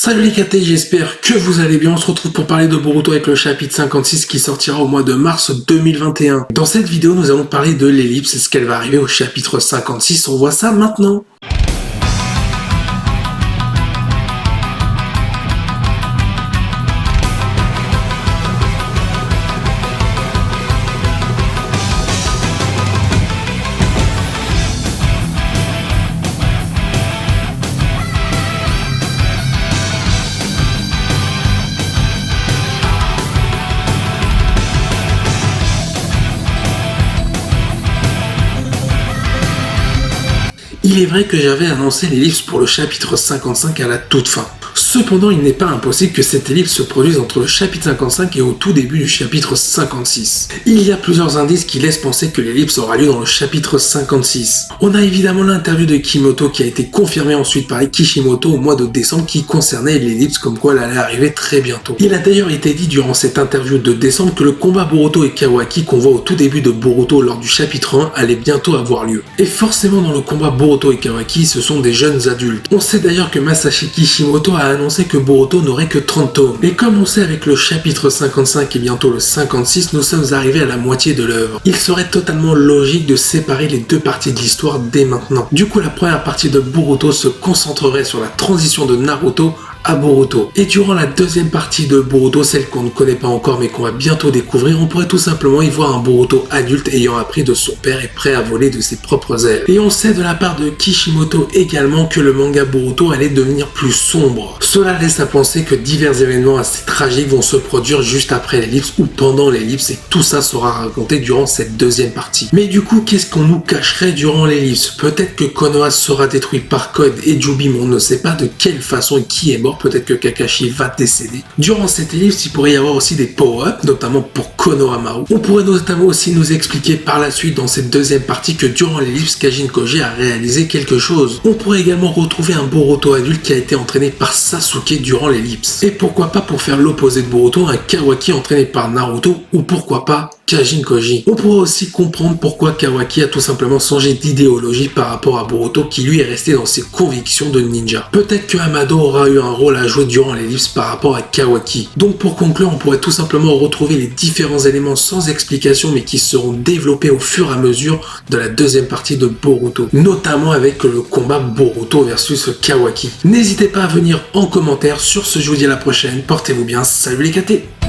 Salut les KT, j'espère que vous allez bien. On se retrouve pour parler de Boruto avec le chapitre 56 qui sortira au mois de mars 2021. Dans cette vidéo, nous allons parler de l'ellipse et ce qu'elle va arriver au chapitre 56. On voit ça maintenant. Il est vrai que j'avais annoncé l'ellipse pour le chapitre 55 à la toute fin. Cependant, il n'est pas impossible que cette ellipse se produise entre le chapitre 55 et au tout début du chapitre 56. Il y a plusieurs indices qui laissent penser que l'ellipse aura lieu dans le chapitre 56. On a évidemment l'interview de Kimoto qui a été confirmée ensuite par Kishimoto au mois de décembre qui concernait l'ellipse comme quoi elle allait arriver très bientôt. Il a d'ailleurs été dit durant cette interview de décembre que le combat Boruto et Kawaki qu'on voit au tout début de Boruto lors du chapitre 1 allait bientôt avoir lieu. Et forcément dans le combat Boruto et Kawaki, ce sont des jeunes adultes. On sait d'ailleurs que Masashi Kishimoto a annoncé que Boruto n'aurait que 30 tomes. Et comme on sait avec le chapitre 55 et bientôt le 56, nous sommes arrivés à la moitié de l'œuvre. Il serait totalement logique de séparer les deux parties de l'histoire dès maintenant. Du coup, la première partie de Boruto se concentrerait sur la transition de Naruto à Boruto. Et durant la deuxième partie de Boruto, celle qu'on ne connaît pas encore mais qu'on va bientôt découvrir, on pourrait tout simplement y voir un Boruto adulte ayant appris de son père et prêt à voler de ses propres ailes. Et on sait de la part de Kishimoto également que le manga Boruto allait devenir plus sombre. Cela laisse à penser que divers événements assez tragiques vont se produire juste après l'ellipse ou pendant l'ellipse et tout ça sera raconté durant cette deuxième partie. Mais du coup, qu'est-ce qu'on nous cacherait durant l'ellipse? Peut-être que Konoha sera détruit par Code et Jubi, mais on ne sait pas de quelle façon et qui est mort. Peut-être que Kakashi va décéder. Durant cette ellipse, il pourrait y avoir aussi des power-ups, notamment pour Konohamaru. On pourrait notamment aussi nous expliquer par la suite dans cette deuxième partie que durant l'ellipse, Kajin Koji a réalisé quelque chose. On pourrait également retrouver un Boruto adulte qui a été entraîné par Sasuke durant l'ellipse. Et pourquoi pas pour faire l'opposé de Boruto, un Kawaki entraîné par Naruto, ou pourquoi pas Kajin Koji. On pourrait aussi comprendre pourquoi Kawaki a tout simplement changé d'idéologie par rapport à Boruto qui lui est resté dans ses convictions de ninja. Peut-être que Amado aura eu un rôle à jouer durant l'ellipse par rapport à Kawaki. Donc pour conclure, on pourrait tout simplement retrouver les différents éléments sans explication mais qui seront développés au fur et à mesure de la deuxième partie de Boruto, notamment avec le combat Boruto versus Kawaki. N'hésitez pas à venir en commentaire. Sur ce, je vous dis à la prochaine. Portez-vous bien. Salut les KT.